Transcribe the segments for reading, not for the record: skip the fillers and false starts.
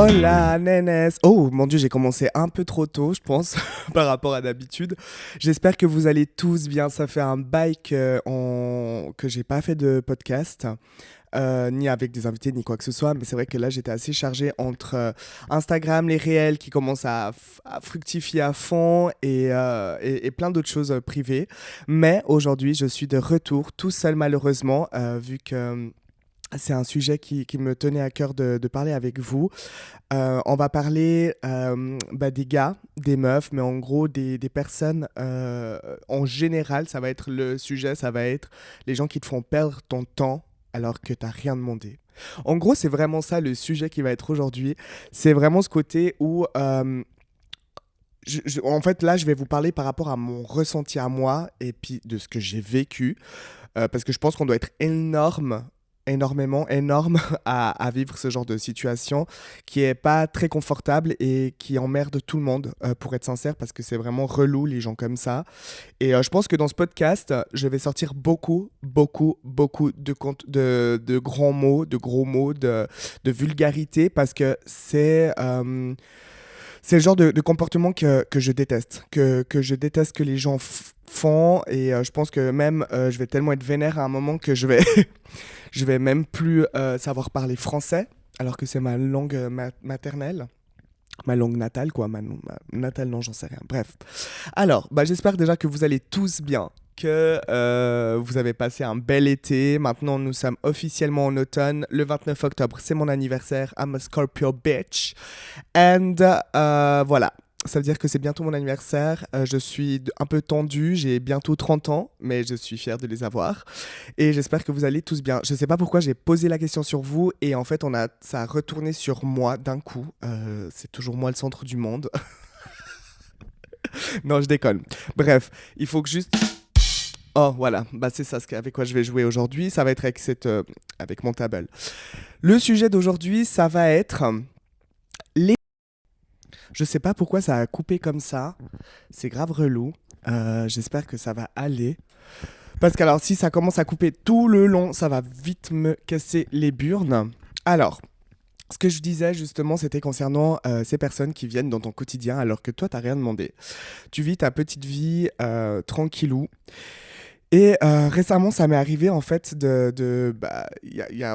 Hola, nenes. Oh mon Dieu, j'ai commencé un peu trop tôt, je pense, par rapport à d'habitude. J'espère que vous allez tous bien. Ça fait un bail que j'ai pas fait de podcast, ni avec des invités, ni quoi que ce soit. Mais c'est vrai que là, j'étais assez chargée entre Instagram, les réels qui commencent à fructifier à fond et plein d'autres choses privées. Mais aujourd'hui, je suis de retour, tout seul malheureusement, vu que c'est un sujet qui me tenait à cœur de parler avec vous. On va parler des gars, des meufs, mais en gros des personnes en général. Ça va être le sujet, ça va être les gens qui te font perdre ton temps alors que t'as rien demandé. En gros, c'est vraiment ça le sujet qui va être aujourd'hui. C'est vraiment ce côté où en fait, là, je vais vous parler par rapport à mon ressenti à moi et puis de ce que j'ai vécu. Parce que je pense qu'on doit être énormément énorme à vivre ce genre de situation qui est pas très confortable et qui emmerde tout le monde, pour être sincère, parce que c'est vraiment relou les gens comme ça. Et je pense que dans ce podcast, je vais sortir beaucoup de grands mots, de gros mots, de vulgarité, parce que c'est le genre de comportement que je déteste, que je déteste que les gens font. Et je pense que même je vais tellement être vénère à un moment que je vais même plus savoir parler français, alors que c'est ma langue maternelle. Ma langue natale, quoi. Natale, non, j'en sais rien. Bref. Alors, j'espère déjà que vous allez tous bien, que vous avez passé un bel été. Maintenant, nous sommes officiellement en automne. Le 29 octobre, c'est mon anniversaire. I'm a Scorpio bitch. And voilà. Ça veut dire que c'est bientôt mon anniversaire. Je suis un peu tendue. J'ai bientôt 30 ans, mais je suis fière de les avoir. Et j'espère que vous allez tous bien. Je sais pas pourquoi j'ai posé la question sur vous et en fait, ça a retourné sur moi d'un coup. C'est toujours moi le centre du monde. Non, je déconne. Bref, il faut que juste. Oh, voilà. C'est ça avec quoi je vais jouer aujourd'hui. Ça va être avec mon table. Le sujet d'aujourd'hui, ça va être les. Je sais pas pourquoi ça a coupé comme ça. C'est grave relou. J'espère que ça va aller. Parce que alors, si ça commence à couper tout le long, ça va vite me casser les burnes. Alors, ce que je disais justement, c'était concernant ces personnes qui viennent dans ton quotidien alors que toi, t'as rien demandé. Tu vis ta petite vie tranquillou. Et récemment, ça m'est arrivé en fait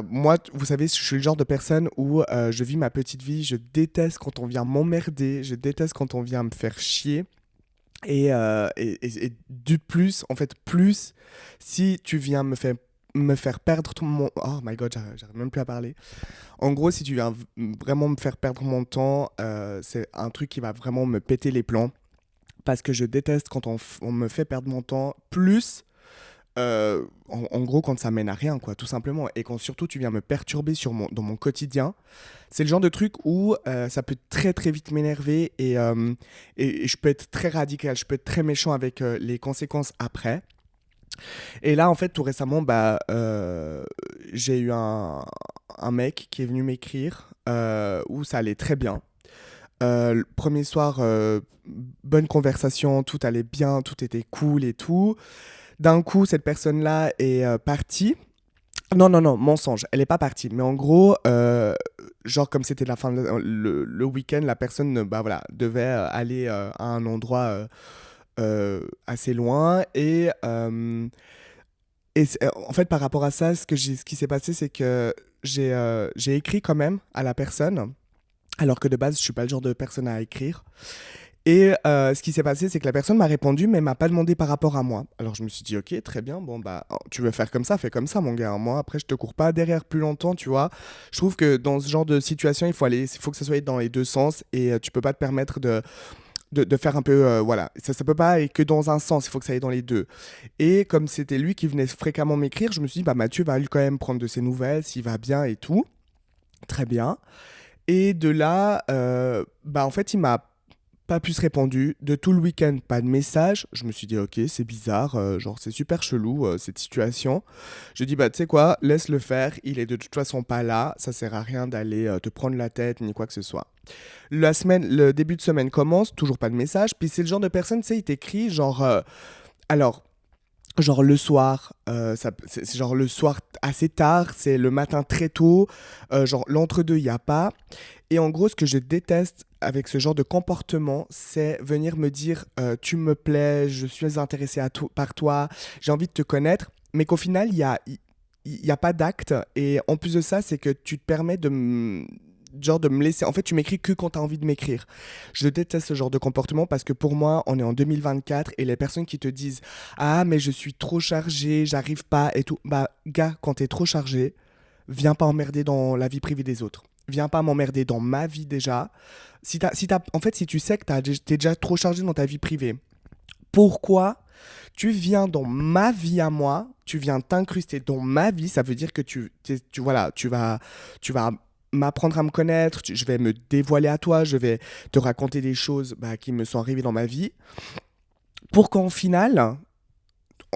moi, vous savez, je suis le genre de personne où je vis ma petite vie. Je déteste quand on vient m'emmerder. Je déteste quand on vient me faire chier. Et du plus, en fait, plus, si tu viens me faire perdre tout mon... Oh my god, j'arrive même plus à parler. En gros, si tu viens vraiment me faire perdre mon temps, c'est un truc qui va vraiment me péter les plombs. Parce que je déteste quand on me fait perdre mon temps, plus, en gros, quand ça mène à rien, quoi, tout simplement. Et quand surtout tu viens me perturber dans mon quotidien, c'est le genre de truc où ça peut très très vite m'énerver et je peux être très radical, je peux être très méchant avec les conséquences après. Et là, en fait, tout récemment, j'ai eu un mec qui est venu m'écrire où ça allait très bien. Le premier soir, bonne conversation, tout allait bien, tout était cool et tout. D'un coup, cette personne-là est partie. Non, non, non, mensonge, elle n'est pas partie. Mais en gros, genre comme c'était la fin le week-end, la personne voilà, devait aller à un endroit assez loin. En fait, par rapport à ça, ce qui s'est passé, c'est que j'ai écrit quand même à la personne, alors que de base, je suis pas le genre de personne à écrire. Et ce qui s'est passé, c'est que la personne m'a répondu, mais m'a pas demandé par rapport à moi. Alors je me suis dit, ok, très bien, bon tu veux faire comme ça, fais comme ça, mon gars. Moi, après, je te cours pas derrière plus longtemps, tu vois. Je trouve que dans ce genre de situation, il faut que ça soit dans les deux sens et tu peux pas te permettre de faire un peu, voilà. Ça peut pas aller que dans un sens, il faut que ça aille dans les deux. Et comme c'était lui qui venait fréquemment m'écrire, je me suis dit, Mathieu va lui quand même prendre de ses nouvelles, s'il va bien et tout. Très bien. Et de là, en fait, il m'a pas plus répondu. De tout le week-end, pas de message. Je me suis dit, ok, c'est bizarre, genre c'est super chelou cette situation. Je dis, tu sais quoi, laisse le faire, il est de toute façon pas là, ça sert à rien d'aller te prendre la tête ni quoi que ce soit. Le début de semaine commence, toujours pas de message, puis c'est le genre de personne, tu sais, il t'écrit genre, alors, genre le soir, c'est genre le soir assez tard, c'est le matin très tôt, genre l'entre-deux, il n'y a pas. Et en gros, ce que je déteste avec ce genre de comportement, c'est venir me dire tu me plais, je suis intéressé par toi, j'ai envie de te connaître, mais qu'au final, il y a pas d'acte. Et en plus de ça, c'est que tu te permets genre de me laisser. En fait, tu m'écris que quand tu as envie de m'écrire. Je déteste ce genre de comportement parce que pour moi, on est en 2024 et les personnes qui te disent ah, mais je suis trop chargé, j'arrive pas et tout. Bah, gars, quand t'es trop chargé, viens pas emmerder dans la vie privée des autres. Viens pas m'emmerder dans ma vie déjà. En fait, si tu sais que t'es déjà trop chargé dans ta vie privée, pourquoi tu viens dans ma vie à moi, tu viens t'incruster dans ma vie, ça veut dire que voilà, tu vas m'apprendre à me connaître, je vais me dévoiler à toi, je vais te raconter des choses bah, qui me sont arrivées dans ma vie, pour qu'en final,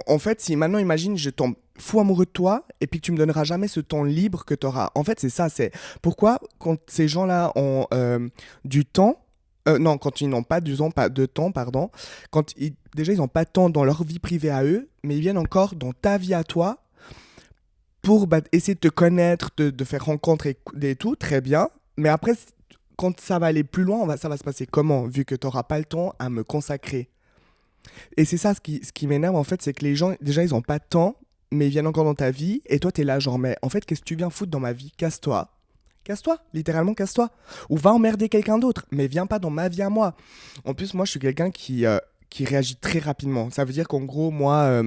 en fait, si maintenant, imagine, je tombe fou amoureux de toi et puis que tu me donneras jamais ce temps libre que tu auras. En fait, c'est ça, c'est pourquoi quand ces gens-là ont du temps, non, quand ils n'ont pas pas de temps, pardon, déjà ils n'ont pas de temps dans leur vie privée à eux, mais ils viennent encore dans ta vie à toi pour bah, essayer de te connaître, de faire rencontre et tout, très bien. Mais après, quand ça va aller plus loin, ça va se passer comment, vu que tu n'auras pas le temps à me consacrer. Et c'est ça ce qui m'énerve en fait, c'est que les gens, déjà, ils ont pas de temps, mais ils viennent encore dans ta vie, et toi, t'es là, genre, mais en fait, qu'est-ce que tu viens foutre dans ma vie? Casse-toi. Casse-toi, littéralement casse-toi. Ou va emmerder quelqu'un d'autre, mais viens pas dans ma vie à moi. En plus, moi, je suis quelqu'un qui réagit très rapidement. Ça veut dire qu'en gros, moi,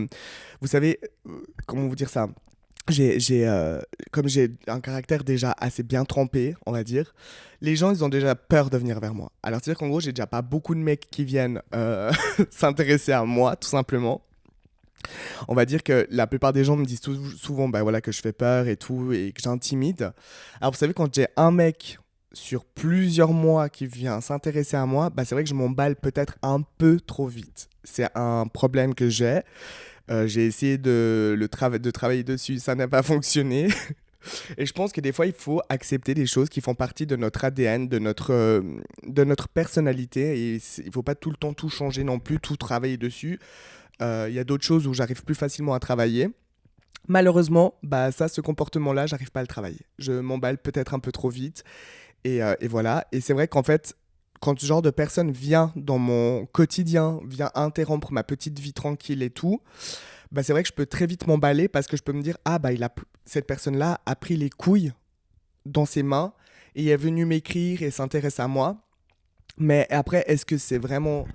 vous savez, comment vous dire ça? Comme j'ai un caractère déjà assez bien trempé, on va dire, les gens, ils ont déjà peur de venir vers moi. Alors, c'est-à-dire qu'en gros, j'ai déjà pas beaucoup de mecs qui viennent s'intéresser à moi, tout simplement. On va dire que la plupart des gens me disent souvent bah, voilà, que je fais peur et tout, et que j'intimide. Alors, vous savez, quand j'ai un mec sur plusieurs mois qui vient s'intéresser à moi, bah, c'est vrai que je m'emballe peut-être un peu trop vite. C'est un problème que j'ai. J'ai essayé de travailler dessus, ça n'a pas fonctionné. Et je pense que des fois, il faut accepter des choses qui font partie de notre ADN, de notre personnalité. Et il ne faut pas tout le temps tout changer non plus, tout travailler dessus. Il y a d'autres choses où j'arrive plus facilement à travailler. Malheureusement, bah ça, ce comportement-là, j'arrive pas à le travailler. Je m'emballe peut-être un peu trop vite. Et voilà. Et c'est vrai qu'en fait, quand ce genre de personne vient dans mon quotidien, vient interrompre ma petite vie tranquille et tout, bah c'est vrai que je peux très vite m'emballer parce que je peux me dire, ah bah cette personne-là a pris les couilles dans ses mains et est venue m'écrire et s'intéresse à moi. Mais après, est-ce que c'est vraiment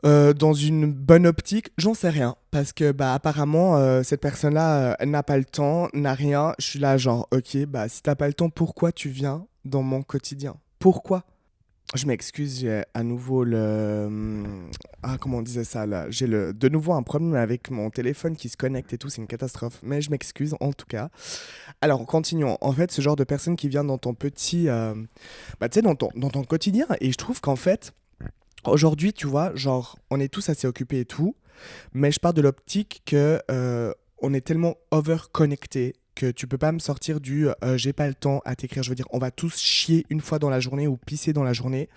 dans une bonne optique? J'en sais rien. Parce que bah apparemment, cette personne-là, elle n'a pas le temps, n'a rien. Je suis là genre, ok, bah si t'as pas le temps, pourquoi tu viens dans mon quotidien? Pourquoi? Je m'excuse, j'ai à nouveau Ah, comment on disait ça là? De nouveau un problème avec mon téléphone qui se connecte et tout, c'est une catastrophe. Mais je m'excuse en tout cas. Alors, continuons. En fait, ce genre de personne qui vient dans ton petit. Bah, tu sais, dans ton quotidien. Et je trouve qu'en fait, aujourd'hui, tu vois, genre, on est tous assez occupés et tout. Mais je pars de l'optique que on est tellement overconnectés que tu peux pas me sortir du j'ai pas le temps à t'écrire. Je veux dire, on va tous chier une fois dans la journée ou pisser dans la journée.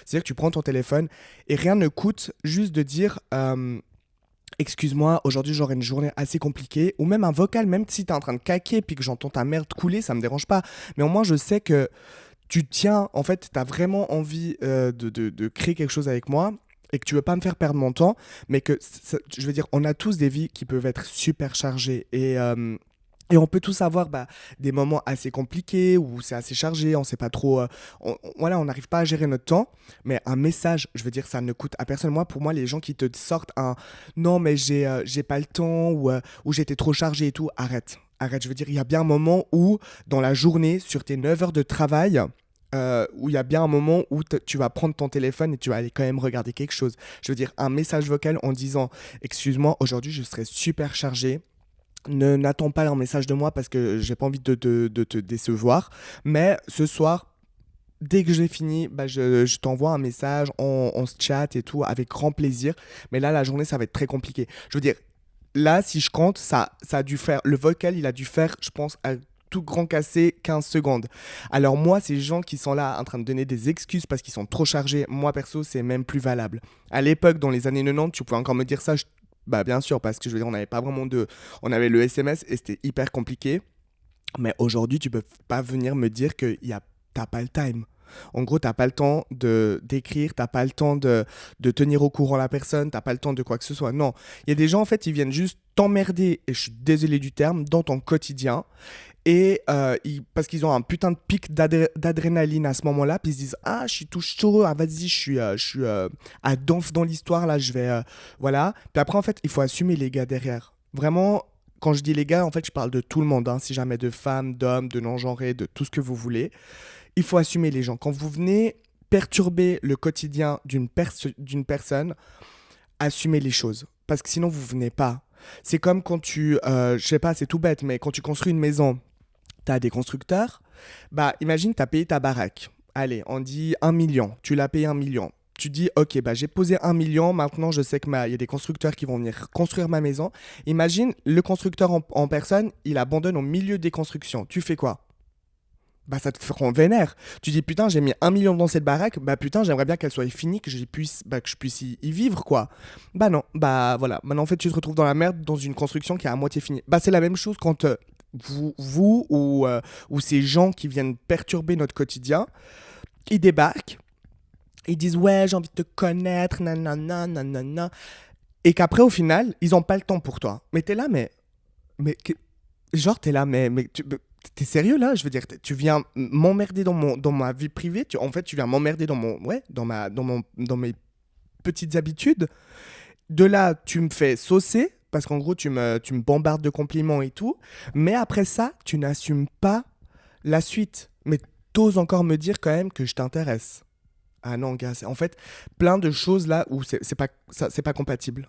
C'est-à-dire que tu prends ton téléphone et rien ne coûte juste de dire excuse-moi, aujourd'hui j'aurai une journée assez compliquée. Ou même un vocal, même si t'es en train de caquer puis que j'entends ta merde couler, ça me dérange pas. Mais au moins je sais que tu tiens, en fait, t'as vraiment envie de créer quelque chose avec moi et que tu veux pas me faire perdre mon temps, mais que, je veux dire, on a tous des vies qui peuvent être super chargées et on peut tous avoir bah, des moments assez compliqués où c'est assez chargé, on sait pas trop, voilà, on n'arrive pas à gérer notre temps, mais un message, je veux dire, ça ne coûte à personne. Moi, pour moi, les gens qui te sortent un non, mais j'ai pas le temps ou j'étais trop chargé et tout, arrête. Arrête, je veux dire, il y a bien un moment où, dans la journée, sur tes 9 heures de travail, où il y a bien un moment où tu vas prendre ton téléphone et tu vas aller quand même regarder quelque chose. Je veux dire, un message vocal en disant excuse-moi, aujourd'hui je serai super chargé. N'attends pas un message de moi parce que j'ai pas envie de te décevoir. Mais ce soir, dès que j'ai fini, bah je t'envoie un message, on se chatte et tout avec grand plaisir. Mais là, la journée, ça va être très compliqué. Je veux dire, là, si je compte, ça a dû faire. Le vocal, il a dû faire, je pense, à tout grand cassé 15 secondes. Alors moi, ces gens qui sont là en train de donner des excuses parce qu'ils sont trop chargés, moi perso, c'est même plus valable. À l'époque, dans les années 90, tu pouvais encore me dire ça, Bah bien sûr, parce que je veux dire, on n'avait pas vraiment de... On avait le SMS et c'était hyper compliqué. Mais aujourd'hui, tu peux pas venir me dire que t'as pas le time. En gros, t'as pas le temps de d'écrire, t'as pas le temps de tenir au courant la personne, t'as pas le temps de quoi que ce soit. Non, il y a des gens en fait, ils viennent juste t'emmerder, et je suis désolé du terme, dans ton quotidien. Et parce qu'ils ont un putain de pic d'adrénaline à ce moment-là, puis ils se disent ah je suis tout chaud, ah vas-y je suis à donf dans l'histoire là, je vais voilà. Puis après en fait il faut assumer les gars derrière. Vraiment, quand je dis les gars, en fait je parle de tout le monde, hein, si jamais de femmes, d'hommes, de non-genrés, de tout ce que vous voulez. Il faut assumer les gens. Quand vous venez perturber le quotidien d'une personne, assumez les choses. Parce que sinon, vous venez pas. C'est comme quand je sais pas, c'est tout bête, mais quand tu construis une maison, tu as des constructeurs. Bah, imagine, tu as payé ta baraque. Allez, on dit 1 million. Tu l'as payé 1 million. Tu dis, ok, bah, j'ai posé 1 million. Maintenant, je sais qu'il y a des constructeurs qui vont venir construire ma maison. Imagine, le constructeur en personne, il abandonne au milieu des constructions. Tu fais quoi? Bah ça te rend vénère. Tu dis putain j'ai mis 1 million dans cette baraque, bah putain j'aimerais bien qu'elle soit finie, que je puisse y vivre quoi. Bah non, bah voilà. Maintenant en fait tu te retrouves dans la merde dans une construction qui est à moitié finie. Bah c'est la même chose quand vous ou ces gens qui viennent perturber notre quotidien, ils débarquent, ils disent ouais j'ai envie de te connaître, nanana, nanana. Et qu'après au final ils ont pas le temps pour toi. Mais t'es là mais genre, t'es là, mais t'es sérieux là? Je veux dire, tu viens m'emmerder dans ma vie privée. En fait, tu viens m'emmerder ouais, dans mes petites habitudes. De là, tu me fais saucer parce qu'en gros, tu me bombardes de compliments et tout. Mais après ça, tu n'assumes pas la suite. Mais t'oses encore me dire quand même que je t'intéresse. Ah non, gars, c'est en fait plein de choses là où c'est pas compatible.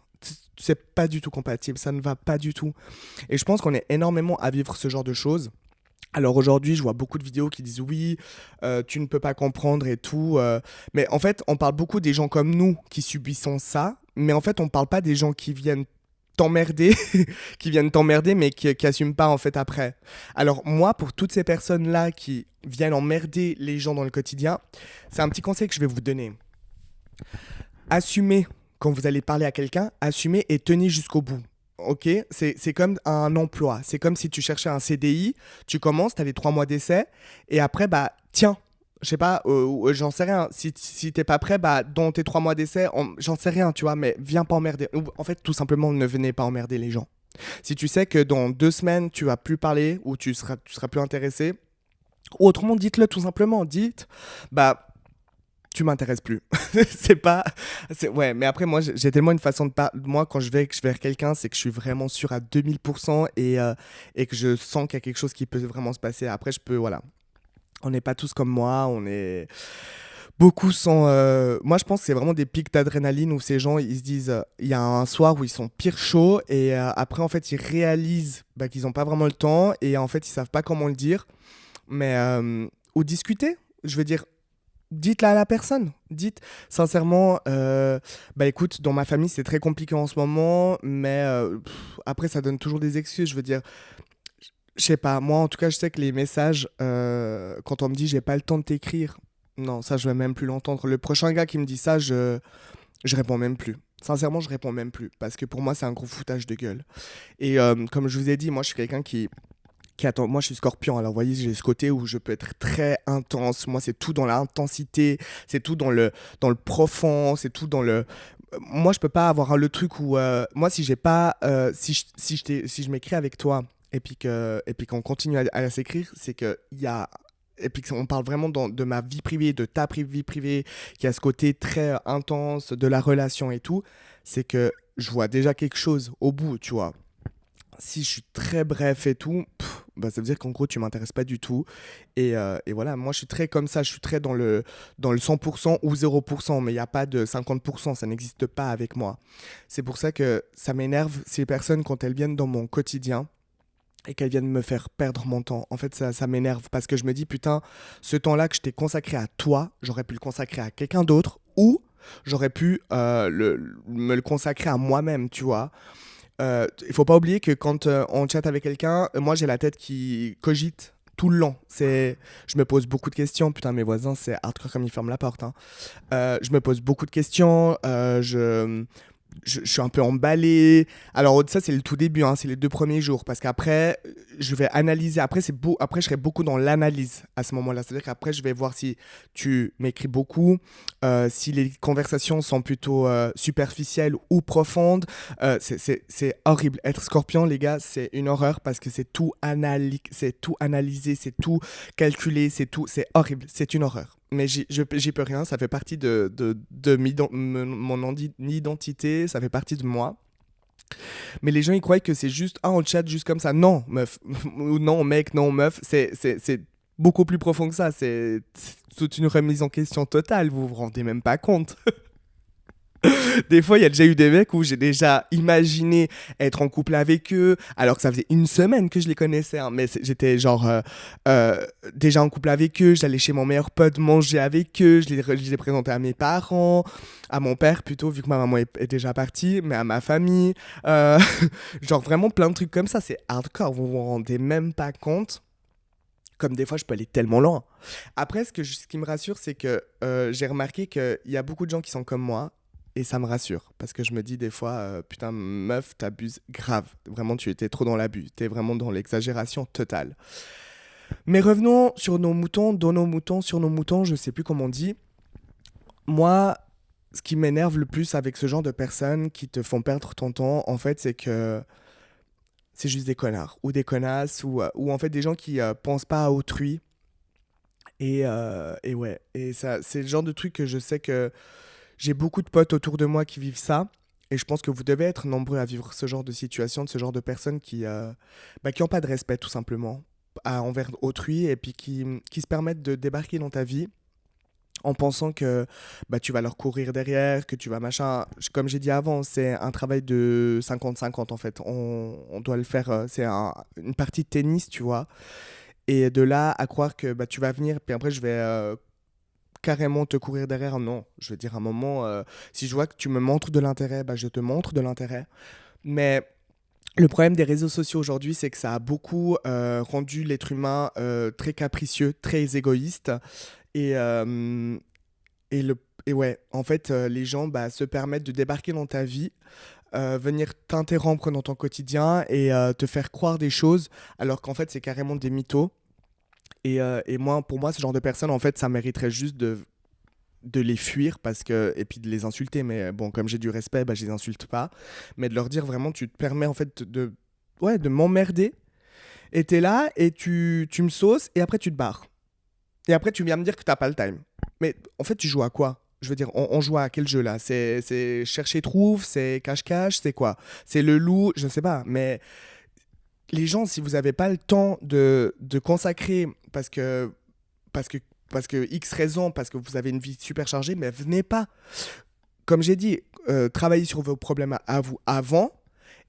C'est pas du tout compatible, ça ne va pas du tout. Et je pense qu'on est énormément à vivre ce genre de choses. Alors aujourd'hui, je vois beaucoup de vidéos qui disent oui, tu ne peux pas comprendre et tout. Mais en fait, on parle beaucoup des gens comme nous qui subissons ça. Mais en fait, on parle pas des gens qui viennent t'emmerder, mais qui assument pas en fait après. Alors moi, pour toutes ces personnes-là qui viennent emmerder les gens dans le quotidien, c'est un petit conseil que je vais vous donner. Assumez quand vous allez parler à quelqu'un, assumez et tenez jusqu'au bout. Ok, c'est comme un emploi. C'est comme si tu cherchais un CDI, tu commences, tu as les 3 mois d'essai, et après, bah, tiens, je sais pas, j'en sais rien. Si t'es pas prêt, bah, dans tes 3 mois d'essai, j'en sais rien, tu vois, mais viens pas emmerder. En fait, tout simplement, ne venez pas emmerder les gens. Si tu sais que dans 2 semaines, tu vas plus parler ou tu seras plus intéressé, ou autrement, dites-le tout simplement. Dites, bah, tu m'intéresses plus. c'est pas. Ouais, mais après, moi, j'ai tellement une façon de parler. Moi, quand je vais vers quelqu'un, c'est que je suis vraiment sûr à 2000% et que je sens qu'il y a quelque chose qui peut vraiment se passer. Après, je peux. Voilà. On n'est pas tous comme moi. On est. Beaucoup sont. Moi, je pense que c'est vraiment des pics d'adrénaline où ces gens, ils se disent. Il y a un soir où ils sont pire chauds et après, en fait, ils réalisent bah, qu'ils n'ont pas vraiment le temps et en fait, ils savent pas comment le dire. Mais. Ou discuter. Je veux dire, dites-la à la personne. Dites sincèrement, bah écoute, dans ma famille c'est très compliqué en ce moment, mais après ça donne toujours des excuses. Je veux dire, je sais pas, moi en tout cas je sais que les messages, quand on me dit j'ai pas le temps de t'écrire, non, ça je vais même plus l'entendre. Le prochain gars qui me dit ça, je réponds même plus. Sincèrement, je réponds même plus parce que pour moi c'est un gros foutage de gueule. Et comme je vous ai dit, moi je suis quelqu'un qui attend. Moi, je suis scorpion, alors vous voyez, j'ai ce côté où je peux être très intense. Moi, c'est tout dans l'intensité, c'est tout dans le profond, c'est tout dans le. Moi, je peux pas avoir le truc où. Moi, si j'ai pas. Si je m'écris avec toi et puis qu'on continue à s'écrire, c'est qu'il y a. Et puis on parle vraiment de ma vie privée, de ta vie privée, qui a ce côté très intense, de la relation et tout, c'est que je vois déjà quelque chose au bout, tu vois. Si je suis très bref et tout, bah, ça veut dire qu'en gros, tu m'intéresses pas du tout. Et voilà, moi, je suis très comme ça. Je suis très dans le 100% ou 0%, mais il n'y a pas de 50%. Ça n'existe pas avec moi. C'est pour ça que ça m'énerve ces personnes quand elles viennent dans mon quotidien et qu'elles viennent me faire perdre mon temps. En fait, ça m'énerve parce que je me dis, putain, ce temps-là que je t'ai consacré à toi, j'aurais pu le consacrer à quelqu'un d'autre ou j'aurais pu me le consacrer à moi-même, tu vois. Il faut pas oublier que quand on chatte avec quelqu'un, moi j'ai la tête qui cogite tout le long. Je me pose beaucoup de questions. Putain, mes voisins, c'est hardcore comme ils ferment la porte, hein. Je me pose beaucoup de questions. je suis un peu emballé. Alors ça c'est le tout début, hein, c'est les 2 premiers jours, parce qu'après je vais analyser. Après après je serai beaucoup dans l'analyse à ce moment-là. C'est-à-dire qu'après je vais voir si tu m'écris beaucoup, si les conversations sont plutôt superficielles ou profondes. C'est horrible. Être Scorpion, les gars, c'est une horreur parce que c'est tout analysé, c'est tout calculé, c'est horrible. C'est une horreur. Mais j'y peux rien, ça fait partie mon identité, ça fait partie de moi. Mais les gens, ils croient que c'est juste, ah, on chatte juste comme ça. Non, meuf. Ou non, mec, non, meuf. C'est beaucoup plus profond que ça. C'est toute une remise en question totale. Vous vous rendez même pas compte. Des fois, il y a déjà eu des mecs où j'ai déjà imaginé être en couple avec eux, alors que ça faisait une semaine que je les connaissais, hein, mais j'étais genre déjà en couple avec eux, j'allais chez mon meilleur pote manger avec eux, je les présentais à mes parents, à mon père plutôt, vu que ma maman est déjà partie, mais à ma famille. euh, genre vraiment plein de trucs comme ça, c'est hardcore, vous vous rendez même pas compte. Comme des fois, je peux aller tellement loin. Après, ce qui me rassure, c'est que j'ai remarqué qu'il y a beaucoup de gens qui sont comme moi. Et ça me rassure. Parce que je me dis des fois, putain, meuf, t'abuses grave. Vraiment, tu étais trop dans l'abus. T'es vraiment dans l'exagération totale. Mais revenons sur nos moutons, dans nos moutons, sur nos moutons, je sais plus comment on dit. Moi, ce qui m'énerve le plus avec ce genre de personnes qui te font perdre ton temps, en fait, c'est que c'est juste des connards. Ou des connasses. Ou en fait, des gens qui pensent pas à autrui. Et ouais. Et ça, c'est le genre de truc que je sais que j'ai beaucoup de potes autour de moi qui vivent ça. Et je pense que vous devez être nombreux à vivre ce genre de situation, de ce genre de personnes qui ont pas de respect tout simplement envers autrui et puis qui se permettent de débarquer dans ta vie en pensant que tu vas leur courir derrière, que tu vas machin. Comme j'ai dit avant, c'est un travail de 50-50 en fait. On doit le faire, c'est une partie de tennis, tu vois. Et de là à croire que tu vas venir, puis après je vais carrément te courir derrière, non. Je veux dire, à un moment, si je vois que tu me montres de l'intérêt, je te montre de l'intérêt. Mais le problème des réseaux sociaux aujourd'hui, c'est que ça a beaucoup rendu l'être humain très capricieux, très égoïste. Et, euh, et ouais, en fait, les gens se permettent de débarquer dans ta vie, venir t'interrompre dans ton quotidien et te faire croire des choses, alors qu'en fait, c'est carrément des mythos. Et moi, pour moi, ce genre de personnes, en fait, ça mériterait juste de les fuir et puis de les insulter. Mais bon, comme j'ai du respect, je les insulte pas. Mais de leur dire vraiment, tu te permets en fait ouais, de m'emmerder. Et t'es là et tu me sauces et après tu te barres. Et après tu viens me dire que t'as pas le time. Mais en fait, tu joues à quoi? Je veux dire, on joue à quel jeu là? C'est chercher trouve, c'est cache-cache, c'est quoi? C'est le loup, je ne sais pas. Mais les gens, si vous n'avez pas le temps de consacrer parce que, parce que X raison, parce que vous avez une vie super chargée, mais venez pas. Comme j'ai dit, travaillez sur vos problèmes à vous avant,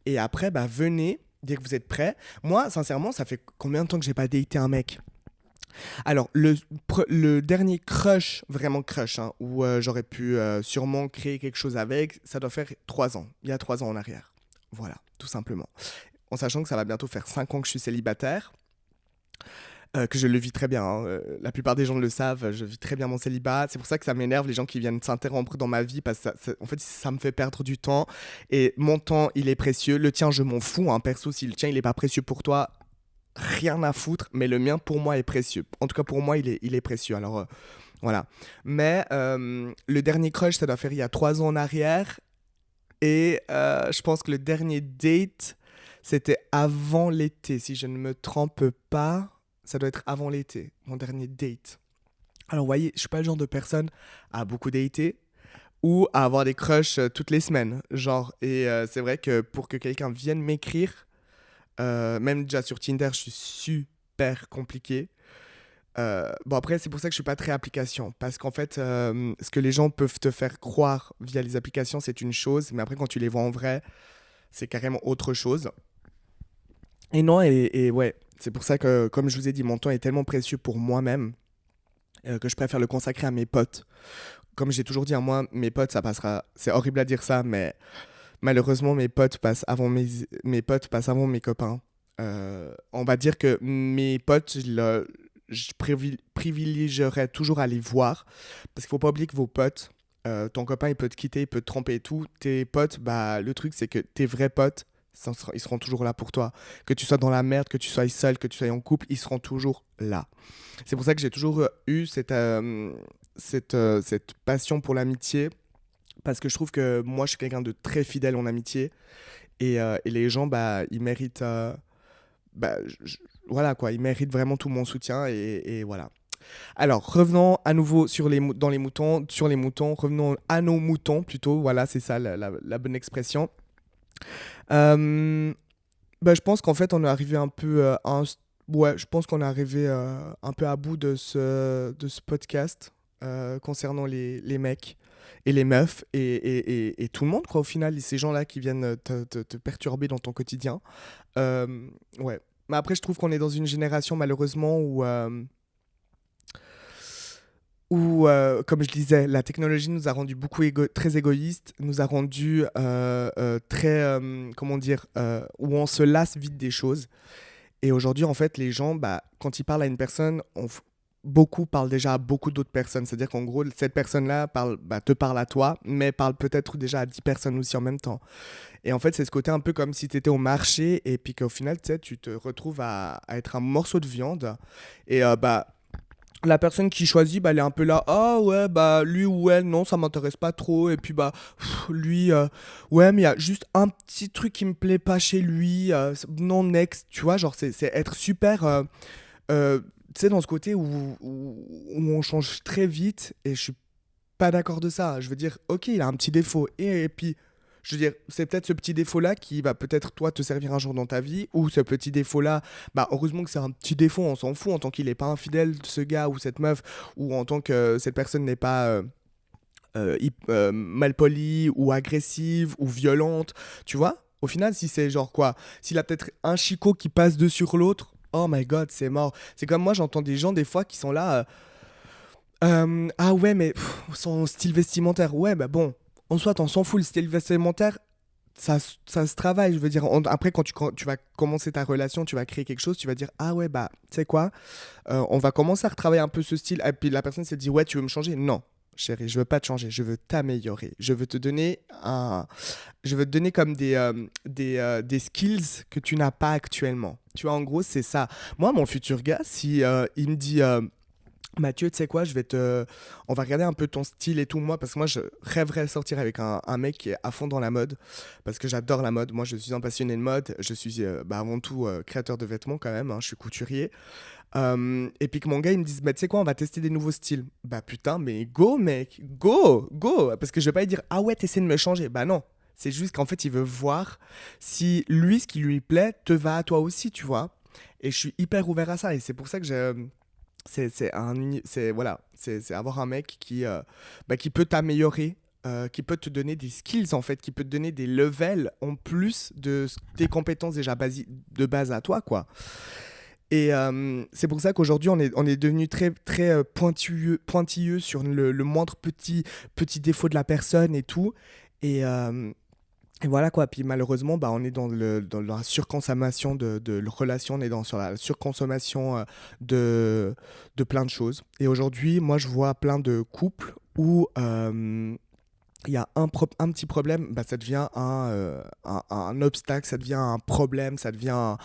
et après, venez, dès que vous êtes prêt. Moi, sincèrement, ça fait combien de temps que j'ai pas daté un mec? Alors, le dernier crush, vraiment crush, hein, où j'aurais pu sûrement créer quelque chose avec, ça doit faire 3 ans. Il y a 3 ans en arrière. Voilà, tout simplement. En sachant que ça va bientôt faire 5 ans que je suis célibataire. Que je le vis très bien, hein. La plupart des gens le savent, je vis très bien mon célibat. C'est pour ça que ça m'énerve les gens qui viennent s'interrompre dans ma vie parce que en fait ça me fait perdre du temps. Et mon temps il est précieux. Le tien je m'en fous, hein. Perso si le tien il est pas précieux pour toi, rien à foutre. Mais le mien pour moi est précieux. En tout cas pour moi il est précieux. Alors voilà. Mais le dernier crush ça doit faire il y a 3 ans en arrière. Et je pense que le dernier date c'était avant l'été si je ne me trompe pas. Ça doit être avant l'été, mon dernier date. Alors, vous voyez, je suis pas le genre de personne à beaucoup dater ou à avoir des crushs toutes les semaines. Genre, et c'est vrai que pour que quelqu'un vienne m'écrire, même déjà sur Tinder, je suis super compliqué. Bon, après, c'est pour ça que je suis pas très application. Parce qu'en fait, ce que les gens peuvent te faire croire via les applications, c'est une chose. Mais après, quand tu les vois en vrai, c'est carrément autre chose. Et non, et ouais, c'est pour ça que, comme je vous ai dit, mon temps est tellement précieux pour moi-même que je préfère le consacrer à mes potes. Comme j'ai toujours dit à moi, mes potes, ça passera. C'est horrible à dire ça, mais malheureusement, mes potes passent avant mes copains. On va dire que mes potes, je privilégierais toujours à les voir. Parce qu'il ne faut pas oublier que vos potes, ton copain, il peut te quitter, il peut te tromper et tout. Tes potes, bah, le truc, c'est que tes vrais potes, ils seront toujours là pour toi. Que tu sois dans la merde, que tu sois seul, que tu sois en couple, ils seront toujours là. C'est pour ça que j'ai toujours eu cette passion pour l'amitié. Parce que je trouve que moi, je suis quelqu'un de très fidèle en amitié. Et les gens, bah, ils méritent. Bah, voilà quoi, ils méritent vraiment tout mon soutien. Et voilà. Alors, revenons à nouveau dans les moutons, sur les moutons, revenons à nos moutons plutôt, voilà, c'est ça la bonne expression. Euh, Bah, je pense qu'en fait, on est arrivé un peu ouais, je pense qu'on est arrivé un peu à bout de ce podcast concernant les mecs et les meufs et tout le monde, quoi, au final, ces gens-là qui viennent te perturber dans ton quotidien. Ouais. Mais après, je trouve qu'on est dans une génération, malheureusement, où, comme je disais, la technologie nous a rendu beaucoup très égoïstes, nous a rendu très, comment dire, où on se lasse vite des choses. Et aujourd'hui, en fait, les gens, bah, quand ils parlent à une personne, beaucoup parlent déjà à beaucoup d'autres personnes. C'est-à-dire qu'en gros, cette personne-là te parle à toi, mais parle peut-être déjà à 10 personnes aussi en même temps. Et en fait, c'est ce côté un peu comme si tu étais au marché et puis qu'au final, tu sais, tu te retrouves à être un morceau de viande. Et bah, la personne qui choisit, bah, elle est un peu là, ah ouais, bah lui ou elle, non, ça m'intéresse pas trop. Et puis bah, lui, ouais, mais il y a juste un petit truc qui me plaît pas chez lui. Non, next, tu vois, genre, c'est être super, euh, tu sais, dans ce côté où on change très vite. Et je suis pas d'accord de ça. Je veux dire, ok, il a un petit défaut. Et puis, je veux dire, c'est peut-être ce petit défaut-là qui va peut-être, toi, te servir un jour dans ta vie. Ou ce petit défaut-là, bah, heureusement que c'est un petit défaut, on s'en fout. En tant qu'il n'est pas infidèle, ce gars ou cette meuf, ou en tant que cette personne n'est pas malpolie, ou agressive, ou violente. Tu vois? Au final, si c'est genre quoi? S'il a peut-être un chicot qui passe deux sur l'autre, oh my god, c'est mort. C'est comme moi, j'entends des gens des fois qui sont là. Ah ouais, mais son style vestimentaire, ouais, bah bon, en soi, t'en s'en fout, le style vestimentaire, ça se travaille. Je veux dire, après, quand tu vas commencer ta relation, tu vas créer quelque chose, tu vas dire, ah ouais, bah, tu sais quoi, on va commencer à retravailler un peu ce style. Et puis la personne s'est dit, ouais, tu veux me changer? Non. Chérie, je veux pas te changer, je veux t'améliorer. Je veux te donner comme des skills que tu n'as pas actuellement. Tu vois, en gros, c'est ça. Moi, mon futur gars, si il me dit, Mathieu, tu sais quoi, on va regarder un peu ton style et tout, moi, parce que moi, je rêverais de sortir avec un mec qui est à fond dans la mode, parce que j'adore la mode. Moi, je suis un passionné de mode, je suis bah, avant tout créateur de vêtements quand même, hein, je suis couturier. Et puis que mon gars, il me dise, bah, tu sais quoi, on va tester des nouveaux styles. Bah putain, mais go, mec, go, go, parce que je vais pas lui dire, ah ouais, t'essaies de me changer. Bah non, c'est juste qu'en fait, il veut voir si lui, ce qui lui plaît, te va à toi aussi, tu vois. Et je suis hyper ouvert à ça, et c'est pour ça que voilà, c'est avoir un mec qui peut t'améliorer, qui peut te donner des skills en fait, qui peut te donner des levels en plus de tes compétences déjà de base à toi, quoi. Et c'est pour ça qu'aujourd'hui on est devenu très très pointilleux sur le moindre petit défaut de la personne et tout. Et, et voilà quoi, puis malheureusement, bah, on est dans la surconsommation de relations, on est sur la surconsommation de plein de choses. Et aujourd'hui, moi, je vois plein de couples où il y a un petit problème, bah, ça devient un obstacle, ça devient un problème, ça devient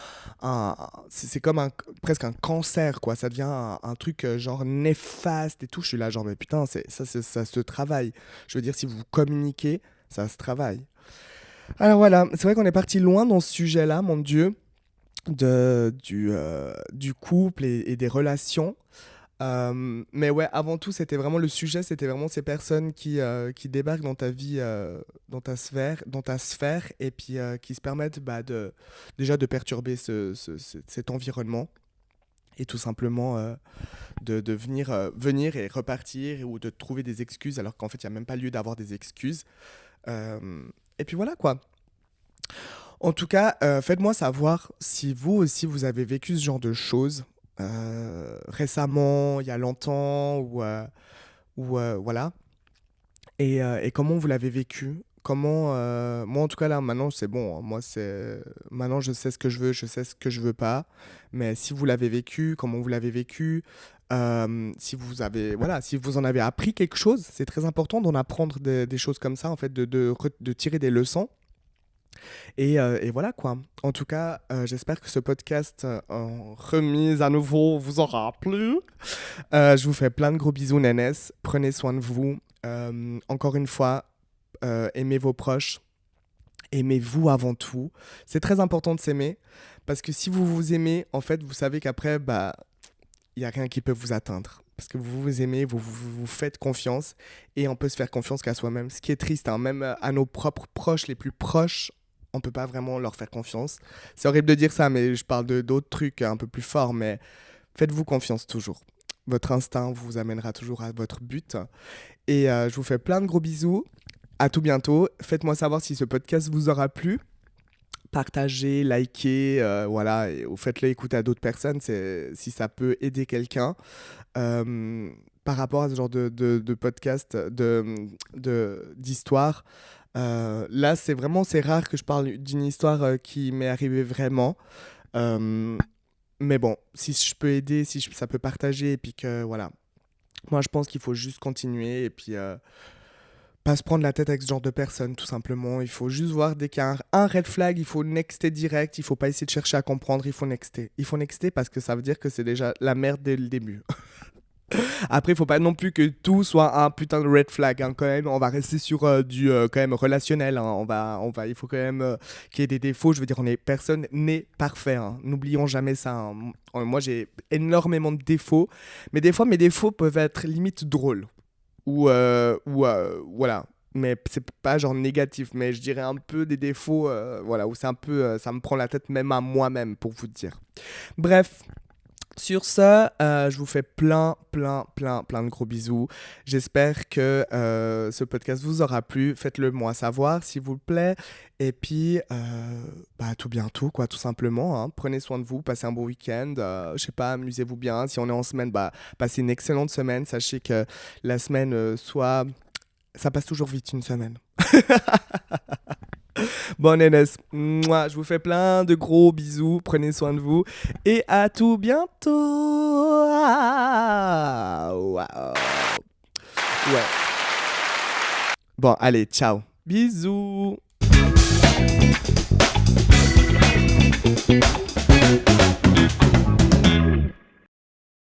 c'est comme presque un cancer, quoi. Ça devient un truc genre néfaste et tout. Je suis là, genre, mais putain, ça se travaille. Je veux dire, si vous communiquez, ça se travaille. Alors voilà, c'est vrai qu'on est parti loin dans ce sujet-là, mon Dieu, du couple et des relations. Mais ouais, avant tout, c'était vraiment le sujet, c'était vraiment ces personnes qui débarquent dans ta vie, dans ta sphère, et puis qui se permettent bah, déjà de perturber cet environnement, et tout simplement de venir et repartir, ou de trouver des excuses, alors qu'en fait, il n'y a même pas lieu d'avoir des excuses. Euh, et puis voilà quoi. En tout cas, faites-moi savoir si vous aussi vous avez vécu ce genre de choses récemment, il y a longtemps, ou voilà. Et comment vous l'avez vécu, comment... moi, en tout cas, là, maintenant, c'est bon. Maintenant, je sais ce que je veux, je sais ce que je veux pas. Mais si vous l'avez vécu, comment vous l'avez vécu, si vous avez... Voilà, si vous en avez appris quelque chose, c'est très important d'en apprendre des choses comme ça, en fait, de tirer des leçons. Et voilà, quoi. En tout cas, j'espère que ce podcast en remise à nouveau vous aura plu. Je vous fais plein de gros bisous, nénès. Prenez soin de vous. Encore une fois, aimez vos proches. Aimez-vous avant tout. C'est très important de s'aimer parce que si vous vous aimez, en fait, vous savez qu'après, bah, il n'y a rien qui peut vous atteindre. Parce que vous vous aimez, vous faites confiance et on peut se faire confiance qu'à soi-même. Ce qui est triste, hein, même à nos propres proches, les plus proches, on ne peut pas vraiment leur faire confiance. C'est horrible de dire ça, mais je parle d'autres trucs un peu plus forts, mais faites-vous confiance toujours. Votre instinct vous amènera toujours à votre but. Et je vous fais plein de gros bisous. À tout bientôt. Faites-moi savoir si ce podcast vous aura plu. Partagez, likez, voilà, et faites-le écouter à d'autres personnes si ça peut aider quelqu'un. Par rapport à ce genre de podcast, d'histoire, là, c'est rare que je parle d'une histoire qui m'est arrivée vraiment. Mais bon, si je peux aider, ça peut partager, et puis que, voilà. Moi, je pense qu'il faut juste continuer, et puis pas se prendre la tête avec ce genre de personnes, tout simplement. Il faut juste voir dès qu'il y a un red flag, il faut nexter direct, il faut pas essayer de chercher à comprendre, il faut nexter. Il faut nexter parce que ça veut dire que c'est déjà la merde dès le début. Après, il faut pas non plus que tout soit un putain de red flag, hein, quand même. On va rester sur du quand même relationnel, hein. Il faut quand même qu'il y ait des défauts. Je veux dire, personne n'est parfait, hein. N'oublions jamais ça, hein. Moi, j'ai énormément de défauts, mais des fois, mes défauts peuvent être limite drôles. Voilà. Mais c'est pas genre négatif, mais je dirais un peu des défauts, voilà, où c'est un peu, ça me prend la tête même à moi-même, pour vous dire. Bref. Sur ce, je vous fais plein de gros bisous. J'espère que ce podcast vous aura plu. Faites-le moi savoir, s'il vous plaît. Et puis, à tout bientôt, quoi, tout simplement, hein. Prenez soin de vous, passez un bon week-end. Je sais pas, amusez-vous bien. Si on est en semaine, passez une excellente semaine. Sachez que la semaine, ça passe toujours vite, une semaine. Bon, Nénès, je vous fais plein de gros bisous, prenez soin de vous et à tout bientôt. Wow. Ouais. Bon, allez, ciao. Bisous.